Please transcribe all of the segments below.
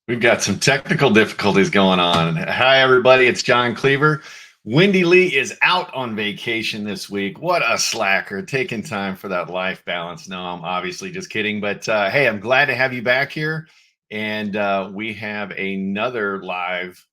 We've got some technical difficulties going on. Hi, everybody. It's John Cleaver. Wendy Lee is out on vacation this week. What a slacker, taking time for that life balance. No, I'm obviously just kidding. But hey, I'm glad to have you back here. And we have another live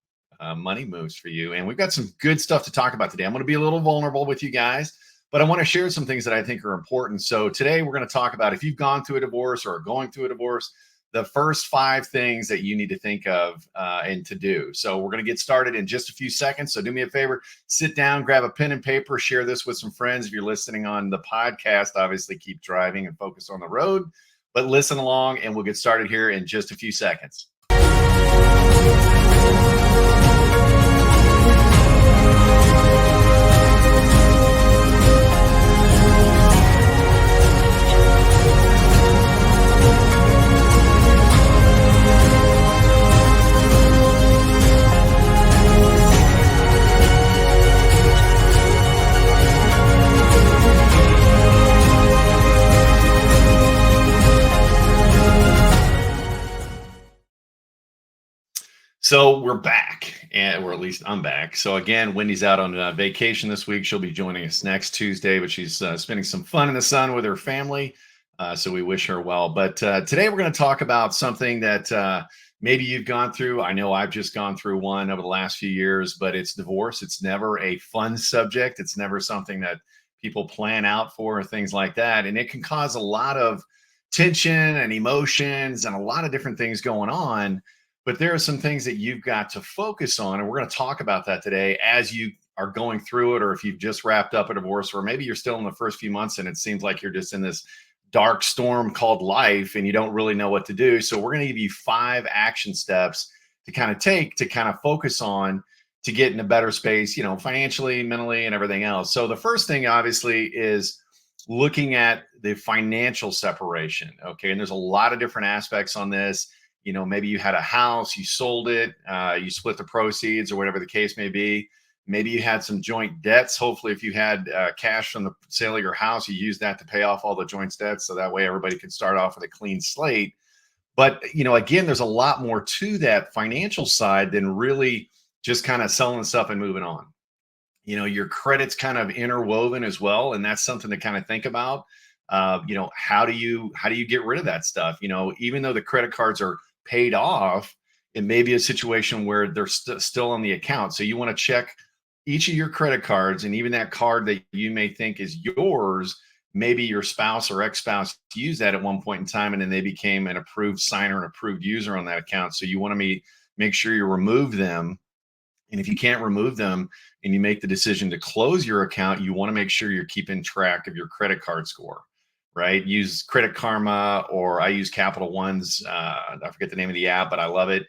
money moves for you. And we've got some good stuff to talk about today. I'm going to be a little vulnerable with you guys, but I want to share some things that I think are important. So today we're going to talk about if you've gone through a divorce or are going through a divorce, the first 5 things that you need to think of and to do. So we're going to get started in just a few seconds. So do me a favor, sit down, grab a pen and paper, share this with some friends. If you're listening on the podcast, obviously keep driving and focus on the road, but listen along and we'll get started here in just a few seconds. So we're back, or at least I'm back. So again, Wendy's out on vacation this week. She'll be joining us next Tuesday, but she's spending some fun in the sun with her family. So we wish her well. But today we're going to talk about something that maybe you've gone through. I know I've just gone through one over the last few years, but it's divorce. It's never a fun subject. It's never something that people plan out for or things like that. And it can cause a lot of tension and emotions and a lot of different things going on. But there are some things that you've got to focus on. And we're going to talk about that today as you are going through it, or if you've just wrapped up a divorce, or maybe you're still in the first few months and it seems like you're just in this dark storm called life and you don't really know what to do. So we're going to give you 5 action steps to kind of take to kind of focus on to get in a better space, financially, mentally, and everything else. So the first thing obviously is looking at the financial separation. Okay. And there's a lot of different aspects on this. Maybe you had a house, you sold it, you split the proceeds or whatever the case may be. Maybe you had some joint debts. Hopefully, if you had cash from the sale of your house, you used that to pay off all the joint debts. So that way everybody could start off with a clean slate. But, again, there's a lot more to that financial side than really just kind of selling stuff and moving on. Your credit's kind of interwoven as well. And that's something to kind of think about. How do you get rid of that stuff? Even though the credit cards are paid off, it may be a situation where they're still on the account. So you want to check each of your credit cards, and even that card that you may think is yours, maybe your spouse or ex-spouse used that at one point in time, and then they became an approved signer, an approved user on that account. So you want to make sure you remove them. And if you can't remove them and you make the decision to close your account, you want to make sure you're keeping track of your credit card score. Right? Use Credit Karma, or I use Capital One's. I forget the name of the app, but I love it.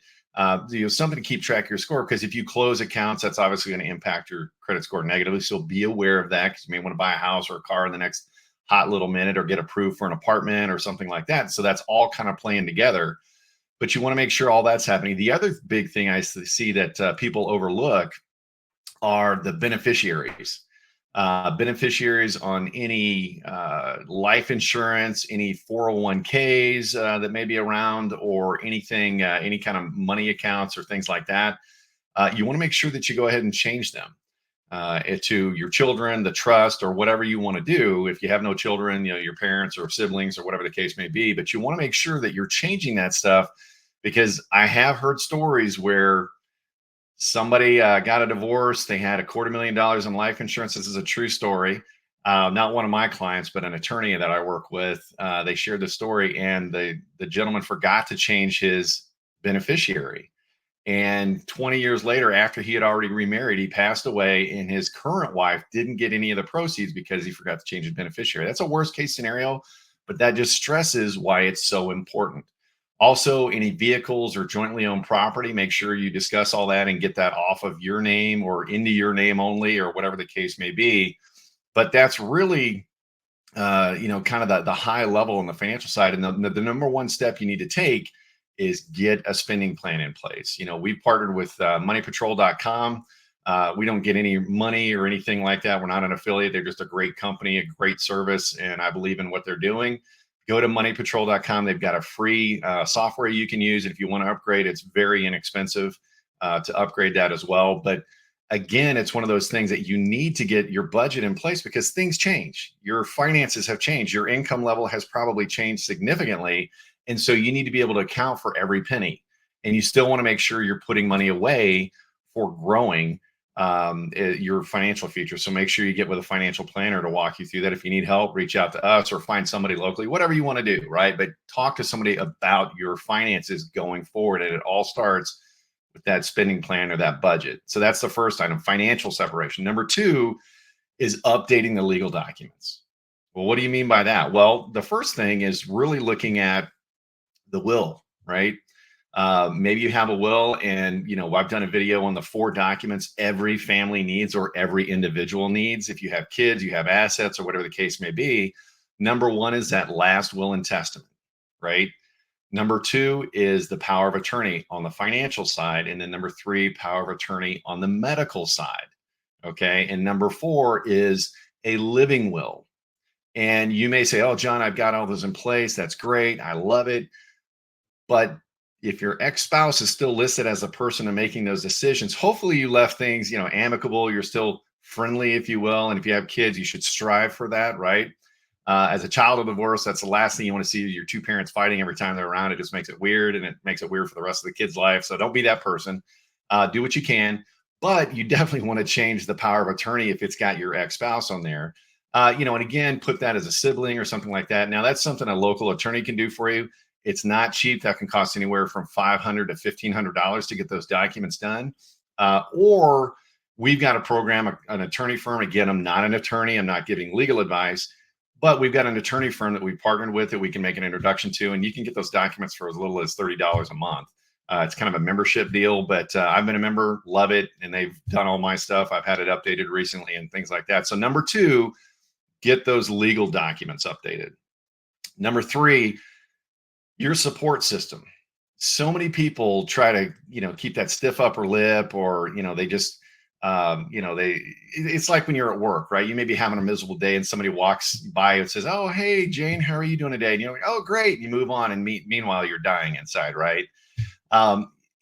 Something to keep track of your score, because if you close accounts, that's obviously going to impact your credit score negatively. So be aware of that, because you may want to buy a house or a car in the next hot little minute, or get approved for an apartment or something like that. So that's all kind of playing together. But you want to make sure all that's happening. The other big thing I see that people overlook are the beneficiaries. Beneficiaries on any life insurance, any 401ks that may be around, or anything, any kind of money accounts or things like that. You want to make sure that you go ahead and change them to your children, the trust, or whatever you want to do. If you have no children, your parents or siblings or whatever the case may be, but you want to make sure that you're changing that stuff, because I have heard stories where somebody got a divorce. They had $250,000 in life insurance. This is a true story. Not one of my clients, but an attorney that I work with. They shared the story, and the gentleman forgot to change his beneficiary. And 20 years later, after he had already remarried, he passed away, and his current wife didn't get any of the proceeds because he forgot to change his beneficiary. That's a worst case scenario, but that just stresses why it's so important. Also, any vehicles or jointly owned property, make sure you discuss all that and get that off of your name or into your name only, or whatever the case may be. But that's really, kind of the high level on the financial side. And the number one step you need to take is get a spending plan in place. We've partnered with moneypatrol.com. We don't get any money or anything like that. We're not an affiliate. They're just a great company, a great service, and I believe in what they're doing. Go to moneypatrol.com. They've got a free software you can use. If you want to upgrade, it's very inexpensive to upgrade that as well. But again, it's one of those things that you need to get your budget in place because things change. Your finances have changed. Your income level has probably changed significantly. And so you need to be able to account for every penny. And you still want to make sure you're putting money away for growing your financial future. So make sure you get with a financial planner to walk you through that. If you need help, reach out to us or find somebody locally, whatever you want to do, right? But talk to somebody about your finances going forward. And it all starts with that spending plan or that budget. So that's the first item, financial separation. Number two is updating the legal documents. Well, what do you mean by that? Well, the first thing is really looking at the will, right? Maybe you have a will, and I've done a video on the 4 documents every family needs or every individual needs. If you have kids, you have assets, or whatever the case may be. Number 1 is that last will and testament, right? Number 2 is the power of attorney on the financial side, and then number 3, power of attorney on the medical side. Okay, and number 4 is a living will. And you may say, "Oh, Jon, I've got all those in place. That's great. I love it." But if your ex-spouse is still listed as a person in making those decisions, hopefully you left things, amicable. You're still friendly, if you will. And if you have kids, you should strive for that, right? As a child of divorce, that's the last thing you want to see, your 2 parents fighting every time they're around. It just makes it weird, and it makes it weird for the rest of the kid's life. So don't be that person. Do what you can, but you definitely want to change the power of attorney if it's got your ex-spouse on there. And again, put that as a sibling or something like that. Now, that's something a local attorney can do for you. It's not cheap. That can cost anywhere from $500 to $1,500 to get those documents done. Or we've got a program, an attorney firm. Again, I'm not an attorney. I'm not giving legal advice, but we've got an attorney firm that we've partnered with that we can make an introduction to, and you can get those documents for as little as $30 a month. It's kind of a membership deal, but I've been a member, love it, and they've done all my stuff. I've had it updated recently and things like that. So number 2, get those legal documents updated. Number 3, your support system. So many people try to, keep that stiff upper lip, or, they just, it's like when you're at work, right? You may be having a miserable day and somebody walks by and says, "Oh, hey, Jane, how are you doing today?" And you're like, "Oh, great." And you move on, and meanwhile, you're dying inside, right?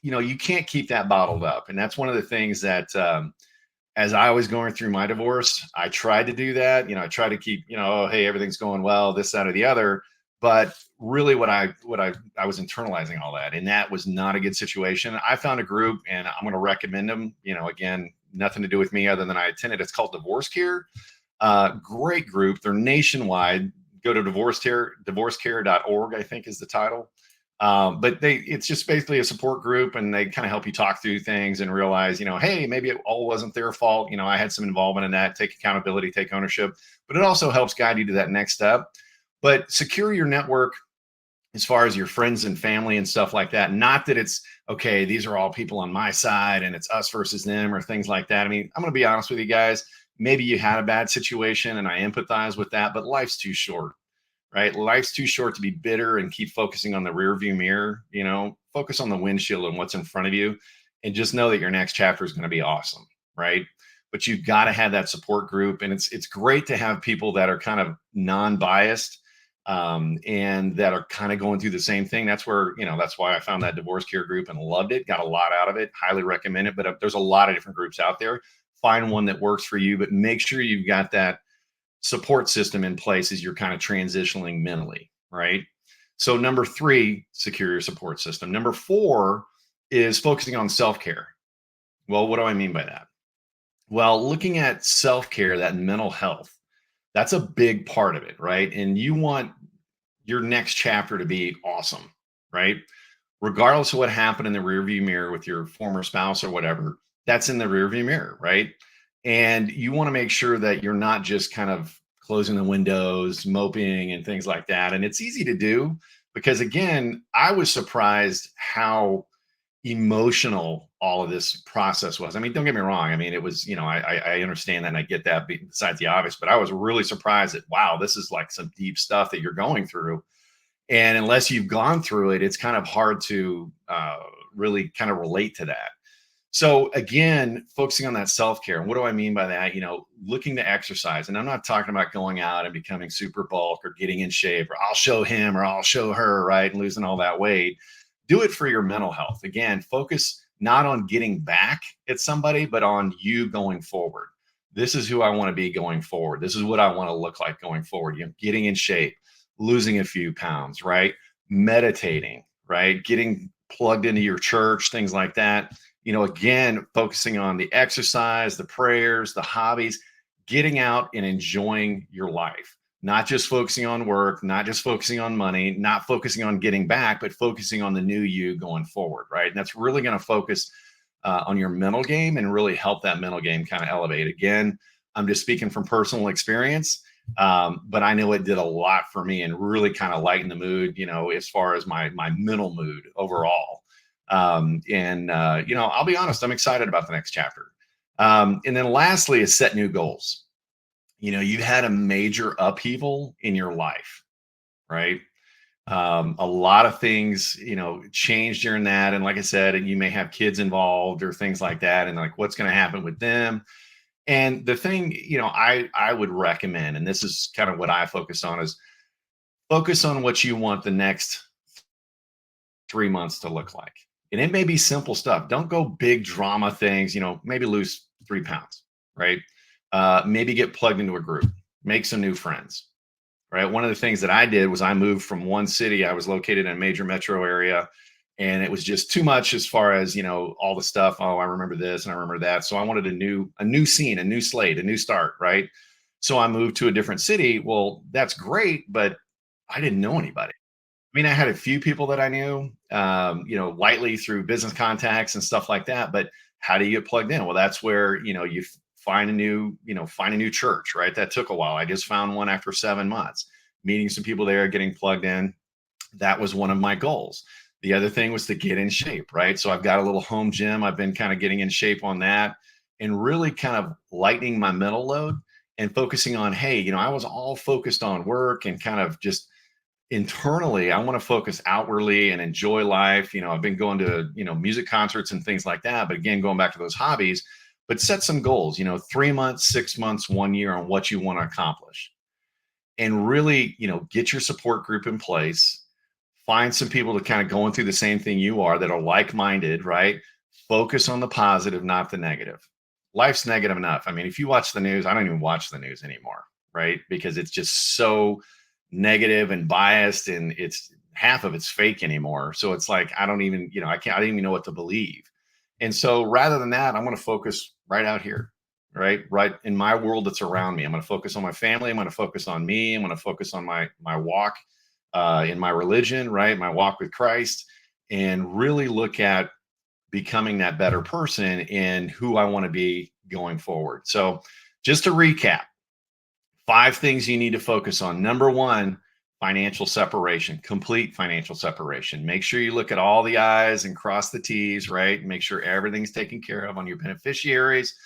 You can't keep that bottled up. And that's one of the things that, as I was going through my divorce, I tried to do that. I tried to keep, "Oh, hey, everything's going well, this, that, or the other." But really I was internalizing all that, and that was not a good situation. I found a group, and I'm going to recommend them. Again, nothing to do with me other than I attended. It's called Divorce Care. Great group. They're nationwide. Go to divorcecare.org, I think is the title. But it's just basically a support group, and they kind of help you talk through things and realize, hey, maybe it all wasn't their fault. I had some involvement in that. Take accountability, take ownership, but it also helps guide you to that next step. But secure your network as far as your friends and family and stuff like that. Not that it's, okay, these are all people on my side and it's us versus them or things like that. I mean, I'm going to be honest with you guys. Maybe you had a bad situation, and I empathize with that, but life's too short, right? Life's too short to be bitter and keep focusing on the rear view mirror. Focus on the windshield and what's in front of you, and just know that your next chapter is going to be awesome, right? But you've got to have that support group, and it's great to have people that are kind of non-biased, and that are kind of going through the same thing. That's where, that's why I found that Divorce Care group and loved it, got a lot out of it, highly recommend it. But there's a lot of different groups out there. Find one that works for you, but make sure you've got that support system in place as you're kind of transitioning mentally, right? So number 3, secure your support system. Number 4 is focusing on self-care. Well, what do I mean by that? Well, looking at self-care, that mental health, that's a big part of it, right? And you want your next chapter to be awesome, right? Regardless of what happened in the rearview mirror with your former spouse or whatever, that's in the rearview mirror, right? And you want to make sure that you're not just kind of closing the windows, moping and things like that. And it's easy to do because, again, I was surprised how emotional all of this process was. I mean, don't get me wrong. I mean, it was, I understand that and I get that besides the obvious, but I was really surprised that, wow, this is like some deep stuff that you're going through. And unless you've gone through it, it's kind of hard to really kind of relate to that. So again, focusing on that self-care. And what do I mean by that? Looking to exercise. And I'm not talking about going out and becoming super bulk or getting in shape or I'll show him or I'll show her, right? And losing all that weight. Do it for your mental health. Again, focus not on getting back at somebody, but on you going forward. This is who I want to be going forward. This is what I want to look like going forward. Getting in shape, losing a few pounds, right? Meditating, right? Getting plugged into your church, things like that. Again, focusing on the exercise, the prayers, the hobbies, getting out and enjoying your life, not just focusing on work, not just focusing on money, not focusing on getting back, but focusing on the new you going forward, right? And that's really going to focus on your mental game and really help that mental game kind of elevate. Again, I'm just speaking from personal experience, but I know it did a lot for me and really kind of lightened the mood, as far as my mental mood overall. I'll be honest, I'm excited about the next chapter. And then lastly is set new goals. You've had a major upheaval in your life, right? A lot of things, changed during that. And like I said, and you may have kids involved or things like that. And like, what's going to happen with them? And the thing, I would recommend, and this is kind of what I focus on, is focus on what you want the next 3 months to look like. And it may be simple stuff. Don't go big drama things, maybe lose 3 pounds, right? Maybe get plugged into a group, make some new friends, right? One of the things that I did was I moved from one city. I was located in a major metro area, and it was just too much as far as, all the stuff. Oh, I remember this and I remember that. So I wanted a new scene, a new slate, a new start, right? So I moved to a different city. Well, that's great, but I didn't know anybody. I mean, I had a few people that I knew, lightly through business contacts and stuff like that. But how do you get plugged in? Well, that's where, find a new church, right? That took a while. I just found one after 7 months, meeting some people there, getting plugged in. That was one of my goals. The other thing was to get in shape, right? So I've got a little home gym. I've been kind of getting in shape on that and really kind of lightening my mental load and focusing on, hey, I was all focused on work and kind of just internally. I want to focus outwardly and enjoy life. I've been going to, music concerts and things like that. But again, going back to those hobbies, but set some goals, 3 months, 6 months, 1 year on what you want to accomplish. And really, get your support group in place. Find some people that kind of going through the same thing you are that are like-minded, right? Focus on the positive, not the negative. Life's negative enough. I mean, if you watch the news, I don't even watch the news anymore, right? Because it's just so negative and biased, and it's half of it's fake anymore. So it's like I don't even, I don't even know what to believe. And so rather than that, I'm going to focus right out here, right in my world that's around me. I'm going to focus on my family. I'm going to focus on me. I'm going to focus on my walk in my religion, right? My walk with Christ, and really look at becoming that better person in who I want to be going forward. So just to recap, 5 things you need to focus on. Number one, financial separation, complete financial separation. Make sure you look at all the I's and cross the T's, right? Make sure everything's taken care of on your beneficiaries,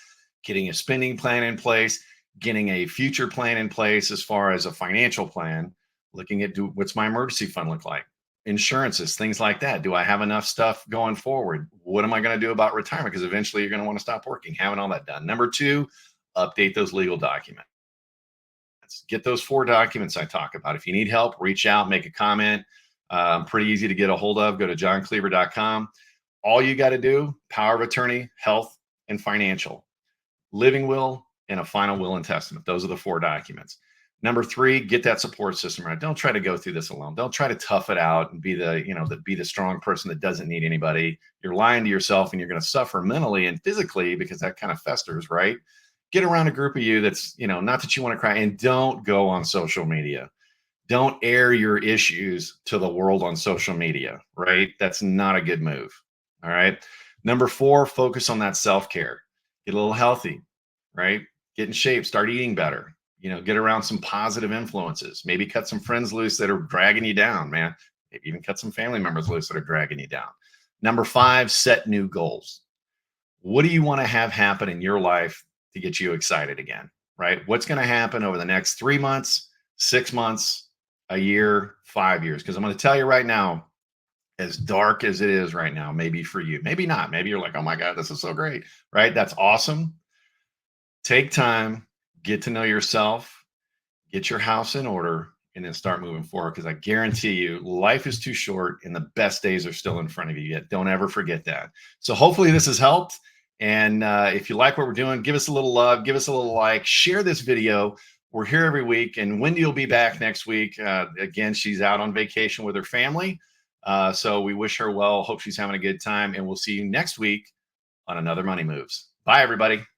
getting a spending plan in place, getting a future plan in place as far as a financial plan, looking at what's my emergency fund look like? Insurances, things like that. Do I have enough stuff going forward? What am I going to do about retirement? Because eventually you're going to want to stop working, having all that done. Number two, update those legal documents. Get those 4 documents I talk about. If you need help, reach out, make a comment. Pretty easy to get a hold of. Go to johncleaver.com. All you got to do, power of attorney, health, and financial, living will, and a final will and testament. Those are the 4 documents. Number 3, get that support system right. Don't try to go through this alone. Don't try to tough it out and be the strong person that doesn't need anybody. You're lying to yourself, and you're going to suffer mentally and physically because that kind of festers, right? Get around a group of you that's, not that you want to cry, and don't go on social media. Don't air your issues to the world on social media, right? That's not a good move. All right. Number 4, focus on that self-care. Get a little healthy, right? Get in shape, start eating better, get around some positive influences, maybe cut some friends loose that are dragging you down, man. Maybe even cut some family members loose that are dragging you down. Number 5, set new goals. What do you want to have happen in your life to get you excited again, right? What's going to happen over the next 3 months, 6 months, a year, 5 years? Because I'm going to tell you right now, as dark as it is right now, maybe for you, maybe not. Maybe you're like, oh my God, this is so great, right? That's awesome. Take time, get to know yourself, get your house in order, and then start moving forward. Because I guarantee you, life is too short and the best days are still in front of you. Yet, don't ever forget that. So, hopefully, this has helped. And if you like what we're doing, give us a little love, give us a little like, share this video. We're here every week, and Wendy will be back next week. Again, she's out on vacation with her family. So, we wish her well. Hope she's having a good time. And we'll see you next week on another Money Moves. Bye, everybody.